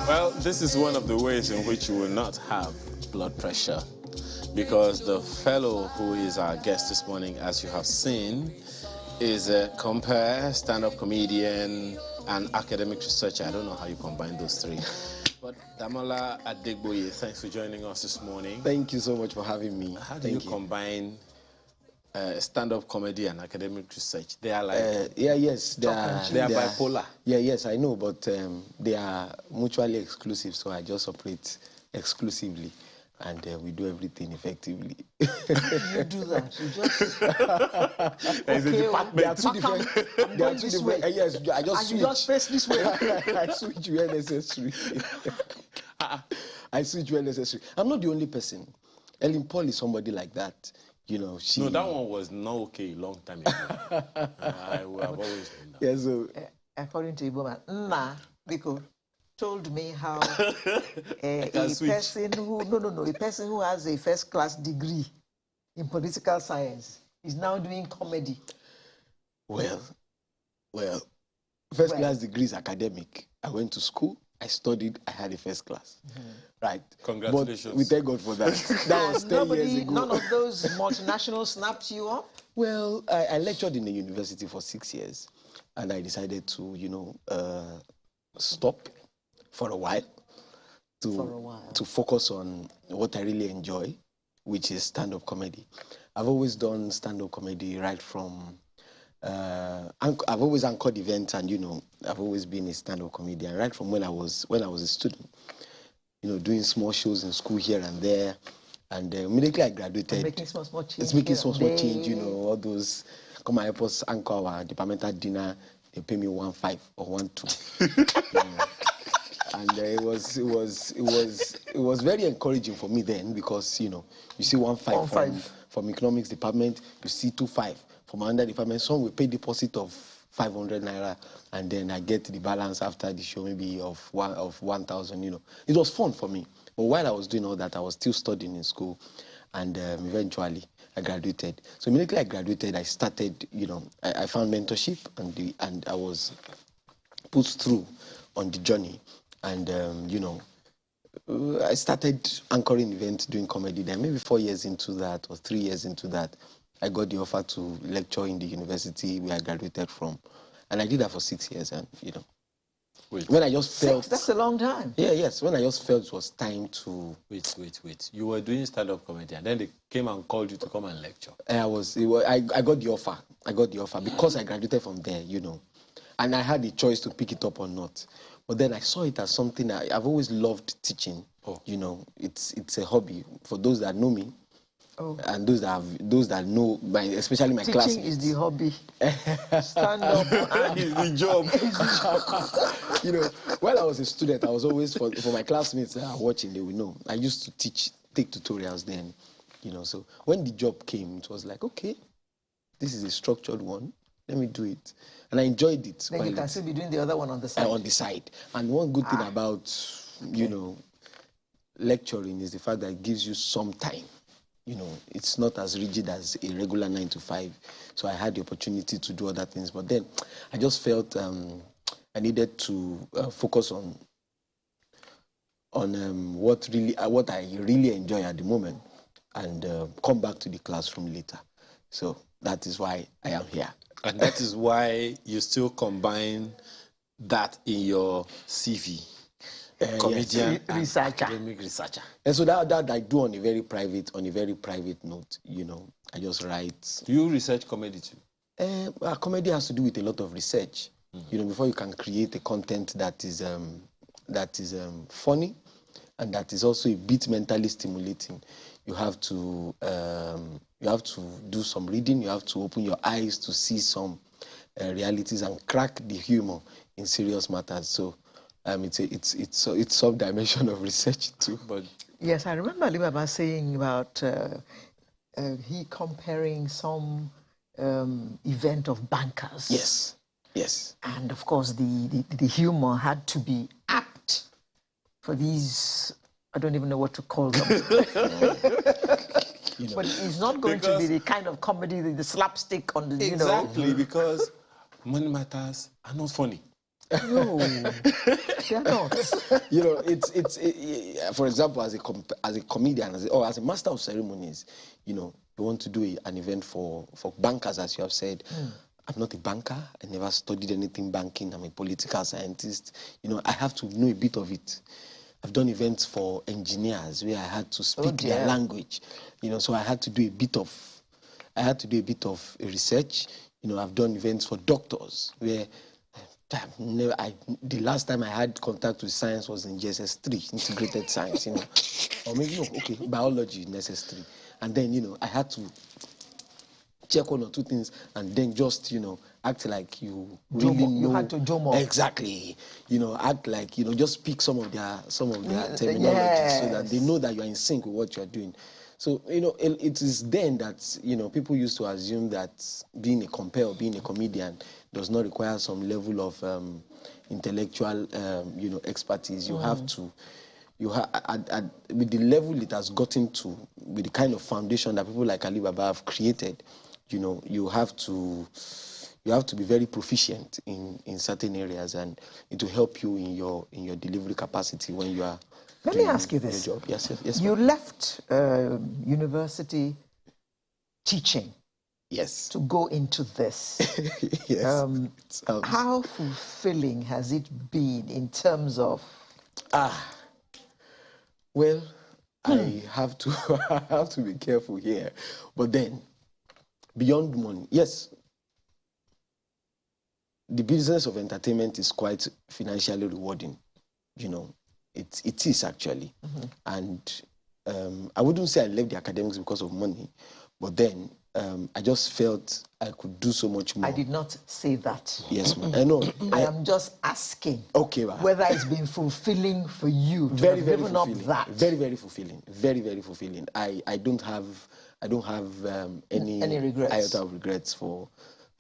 Well, this is one of the ways in which you will not have blood pressure, because the fellow who is our guest this morning, as you have seen, is a compare, stand-up comedian, and academic researcher. I don't know how you combine those three. But Damola Adegboye, thanks for joining us this morning. Thank you so much for having me. How do you combine stand-up comedy and academic research? They are like they are bipolar. Yeah, yes, I know, but they are mutually exclusive, so I just operate exclusively, and we do everything effectively. You do that. You just There's a department. They are two different. They are two different. Yes, I just and switch. you just face this way. I switch where necessary. I switch where necessary. I'm not the only person. Ellen Paul is somebody like that. You know, she... No, that one was not okay a long time ago. I have always been that. Yeah, so... According to Igbo man, Nna Biko told me how a person who has a first-class degree in political science is now doing comedy. Well, first-class degree is academic. I went to school, I studied, I had a first class. Right. Congratulations. But we thank God for that. That was 10 years ago. None of those multinationals snapped you up? Well, I lectured in the university for 6 years, and I decided to, you know, stop for a while to focus on what I really enjoy, which is stand-up comedy. I've always done stand-up comedy right from... I've always anchored events, and you know, I've always been a stand-up comedian right from when I was a student. You know, doing small shows in school here and there, and immediately I graduated. And making small change. It's making small change. You know, all those come and help us anchor our departmental dinner. They pay me 1.5 or 1.2. You know? And it was very encouraging for me then, because you know, you see 1.5 from economics department, you see 2.5 from another department. Some will pay deposit of 500 naira, and then I get the balance after the show, maybe of 1,000. You know, it was fun for me. But while I was doing all that, I was still studying in school, and eventually I graduated. So immediately I graduated, I started. You know, I found mentorship, and I was put through on the journey, and you know, I started anchoring events, doing comedy. Then maybe 4 years into that, or 3 years into that, I got the offer to lecture in the university where I graduated from. And I did that for 6 years, and, you know. Wait. When I just felt... That's a long time. Yeah, yes. When I just felt it was time to... Wait. You were doing stand-up comedy, and then they came and called you to come and lecture. I got the offer. I got the offer because I graduated from there, you know. And I had the choice to pick it up or not. But then I saw it as something... I've always loved teaching. Oh. You know, it's a hobby. For those that know me, and those that know, especially my classmates. Teaching is the hobby. Stand up and it's the job. You know, while I was a student, I was always, for my classmates that are watching, they will know. I used to take tutorials then, you know. So when the job came, it was like, okay, this is a structured one. Let me do it. And I enjoyed it. Then you can still be doing the other one on the side. On the side. And one good thing about, you know, lecturing is the fact that it gives you some time. You know, it's not as rigid as a regular 9 to 5. So I had the opportunity to do other things. But then I just felt I needed to focus on what I really enjoy at the moment, and come back to the classroom later. So that is why I am here. And that is why you still combine that in your CV. Comedian and academic researcher. And so that I do on a very private note, you know. I just write. Do you research comedy too? Comedy has to do with a lot of research. You know, before you can create a content that is funny and that is also a bit mentally stimulating, you have to do some reading. You have to open your eyes to see some realities and crack the humor in serious matters. So. It's some dimension of research too. But yes, I remember Alibaba saying about he comparing some event of bankers. Yes. And of course, the humor had to be apt for these. I don't even know what to call them. You know. But it's not going to be the kind of comedy, the slapstick on the, exactly, because money matters are not funny. No, they're not. You know, for example, as a comedian, or as a master of ceremonies, you know, you want to do an event for bankers, as you have said. I'm not a banker. I never studied anything banking. I'm a political scientist. You know, I have to know a bit of it. I've done events for engineers where I had to speak their language. You know, so I had to do a bit of research. You know, I've done events for doctors where the last time I had contact with science was in GSS3, integrated science, you know, or maybe no, okay, biology in SS3, and then you know I had to check one or two things and then just act like you really know. You had to drum up. Exactly, you know, act like just speak some of their terminology so that they know that you are in sync with what you are doing. So it is then that people used to assume that being a compere or being a comedian does not require some level of intellectual expertise. You have to. With the level it has gotten to, with the kind of foundation that people like Alibaba have created, you have to be very proficient in certain areas, and it will help you in your delivery capacity when you are. Let me ask you this. Job. Yes. You left university teaching. Yes. To go into this. Yes. How fulfilling has it been in terms of? Well, I have to be careful here, but then beyond money, yes, the business of entertainment is quite financially rewarding. It is actually, and I wouldn't say I left the academics because of money, but then I just felt I could do so much more. I did not say that. Yes, ma'am. I know. I am just asking. Okay, whether it's been fulfilling for you. Very, very fulfilling. That. Very, very fulfilling. Very, very fulfilling. I don't have any regrets. iota of regrets for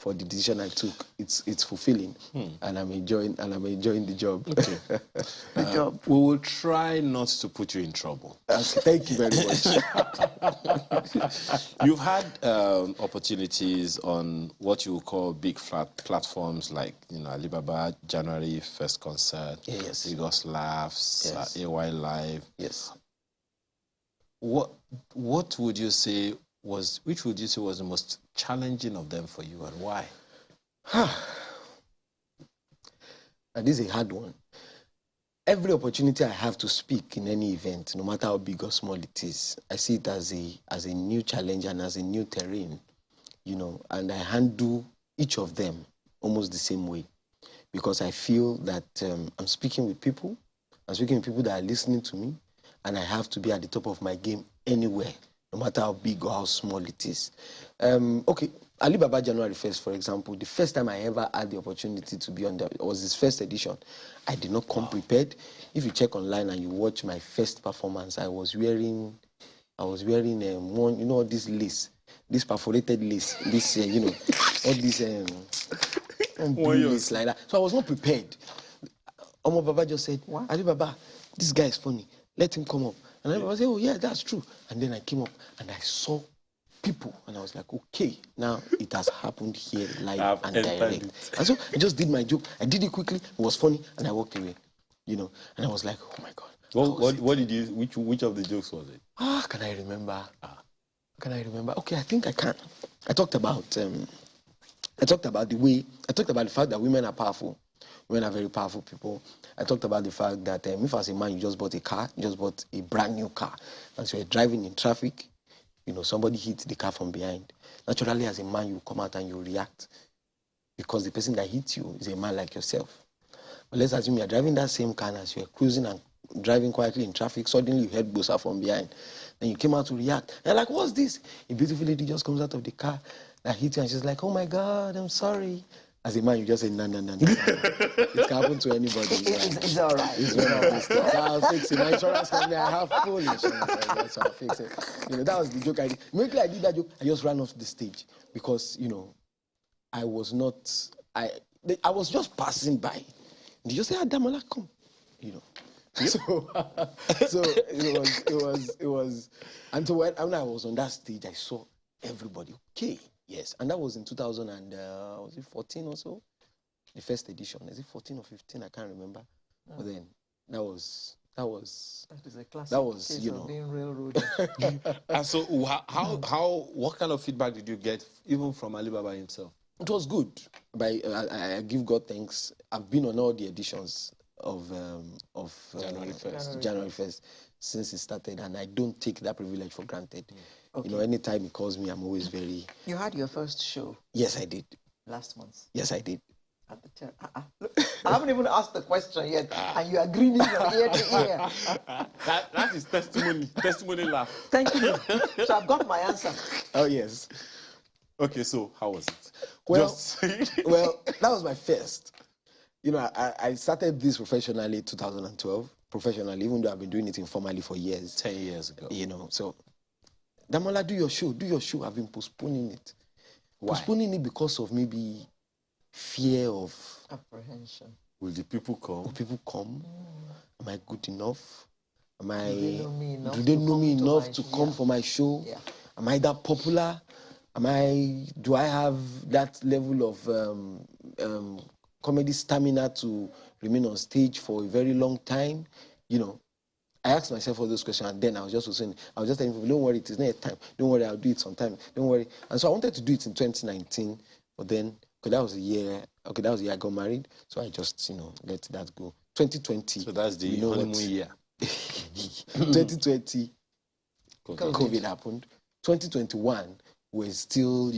the decision I took. It's fulfilling, and I'm enjoying the job. Okay. Good job. We will try not to put you in trouble. Thank you very much. You've had opportunities on what you call big platforms like Alibaba, January 1st concert, Lagos Laughs, AY Live. Yes. What would you say was the most challenging of them for you, and why? And this is a hard one. Every opportunity I have to speak in any event, no matter how big or small it is, I see it as a new challenge and as a new terrain, and I handle each of them almost the same way, because I feel that I'm speaking with people that are listening to me, and I have to be at the top of my game anywhere, no matter how big or how small it is. Okay, Alibaba January 1st, for example, the first time I ever had the opportunity to be on it was his first edition. I did not come prepared. If you check online and you watch my first performance, I was wearing one, all this lace, this perforated lace, this all this blue lace like that. So I was not prepared. Omo Baba just said, Alibaba, this guy is funny. Let him come up. And I was like, oh yeah, that's true. And then I came up and I saw people, and I was like, okay, now it has happened here live and direct. And so I just did my joke. I did it quickly. It was funny, and I walked away. And I was like, oh my God. What did you? Which of the jokes was it? Can I remember? Can I remember? Okay, I think I can. I talked about the fact that women are powerful. Women are very powerful people. I talked about the fact that if as a man you just bought a car, you just bought a brand new car, and so you're driving in traffic, somebody hits the car from behind. Naturally, as a man, you come out and you react because the person that hits you is a man like yourself. But let's assume you're driving that same car as you're cruising and driving quietly in traffic. Suddenly, you heard Bosa from behind. Then you came out to react. And you're like, what's this? A beautiful lady just comes out of the car that hits you, and she's like, oh my God, I'm sorry. As a man, you just say, no. It can happen to anybody. It's all right. It's one of those things. I'll fix it. My insurance company, I have full insurance. So I'll fix it. That was the joke I did. Immediately I did that joke, I just ran off the stage because, I was just passing by. They just say, Damola, come. So it was, and so when I was on that stage, I saw everybody. Okay. Yes, and that was in 2014 or so. the first edition. Is it 14 or 15? I can't remember. But then that was That is a classic case of being railroaded. And so, what kind of feedback did you get, even from Alibaba himself? It was good. But I give God thanks. I've been on all the editions of January 1st since it started, and I don't take that privilege for granted. Okay. You know, anytime he calls me, I'm always very... You had your first show? Yes, I did. Last month? Yes, I did. At the I haven't even asked the question yet, and you are grinning from ear to ear. That is testimony laugh. Thank you. So I've got my answer. Oh, yes. Okay, so how was it? Well, well, that was my first. You know, I started this professionally in 2012, professionally, even though I've been doing it informally for years. 10 years ago. You know, so, Damola, do your show. I've been postponing it. Why? Postponing it because of maybe fear of... apprehension. Will the people come? Will people come? Am I good enough? Do they know me enough to come for my show? Yeah. Am I that popular? Do I have that level of comedy stamina to remain on stage for a very long time? You know, I asked myself all those questions, and then I was just telling people, don't worry, it is not a time. Don't worry, I'll do it sometime. Don't worry. And so I wanted to do it in 2019, but then, because that was the year I got married, so I just, let that go. 2020. So that's the honeymoon year. 2020, COVID happened. 2021, we're still,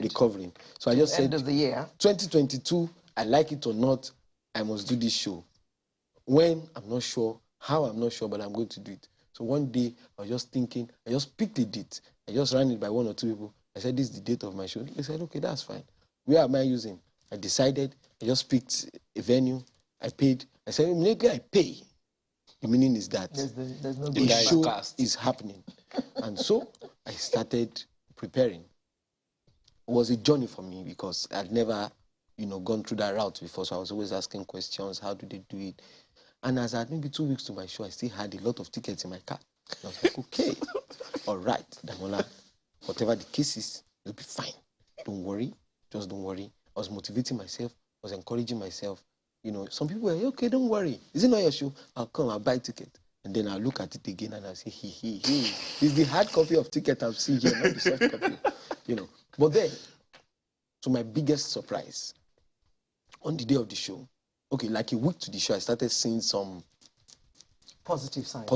recovering. So I just said, end of the year. 2022, I like it or not, I must do this show. When, I'm not sure. How, I'm not sure, but I'm going to do it. So one day, I was just thinking, I just picked a date. I just ran it by one or two people. I said, this is the date of my show. They said, okay, that's fine. Where am I using? I decided, I just picked a venue. I paid. I said, immediately I pay. The meaning is that there's no the show is happening. And so I started preparing. It was a journey for me because I'd never, gone through that route before. So I was always asking questions. How do they do it? And as I had maybe 2 weeks to my show, I still had a lot of tickets in my car. I was like, okay, all right, Damola, whatever the case is, it'll be fine. Don't worry, just don't worry. I was motivating myself, I was encouraging myself. Some people were, okay, don't worry. Is it not your show? I'll come, I'll buy a ticket. And then I'll look at it again and I'll say, It's the hard copy of ticket I'm seeing here, not the soft copy. But then, to my biggest surprise, on the day of the show, okay, like a week to the show, I started seeing some positive signs.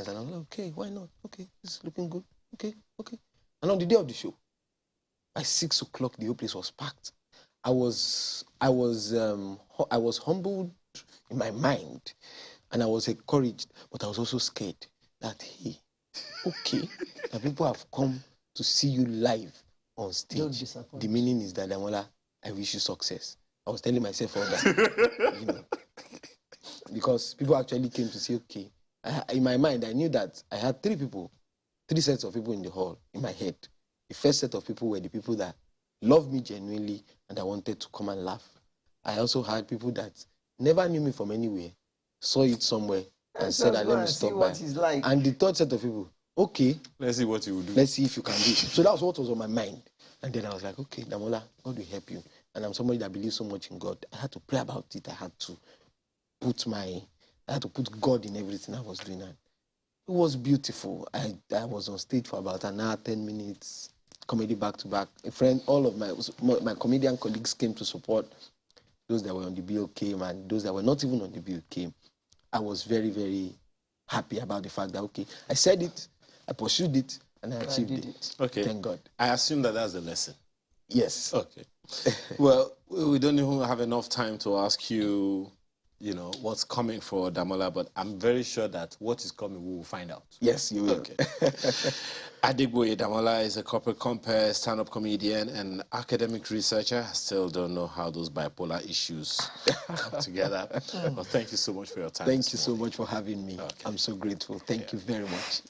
And I was like, okay, why not? Okay, it's looking good. Okay. And on the day of the show, by 6 o'clock, the whole place was packed. I was humbled in my mind, and I was encouraged, but I was also scared that, hey, okay, that people have come to see you live on stage. Don't disappoint. The meaning is that, Damola, I wish you success. I was telling myself all that, because people actually came to say, okay. In my mind, I knew that I had three sets of people in the hall in my head. The first set of people were the people that loved me genuinely and I wanted to come and laugh. I also had people that never knew me from anywhere, saw it somewhere and said, let me stop by. Like. And the third set of people, okay. Let's see what you will do. Let's see if you can do it. So that was what was on my mind. And then I was like, okay, Damola, God will help you. And I'm somebody that believes so much in God. I had to pray about it. I had to put God in everything I was doing. And it was beautiful. I was on stage for about an hour, 10 minutes, comedy back to back. A friend, all of my comedian colleagues came to support. Those that were on the bill came, and those that were not even on the bill came. I was very, very happy about the fact that, okay, I said it, I pursued it, and I achieved it. Okay. Thank God. I assume that's the lesson. Yes. Okay. Well, we don't even have enough time to ask you, what's coming for Damola, but I'm very sure that what is coming, we will find out. Yes, you will. Okay. Adegboye Damola is a corporate compare, stand-up comedian, and academic researcher. I still don't know how those bipolar issues come together. But thank you so much for your time. Thank you so much for having me. Okay. I'm so grateful. Thank you very much.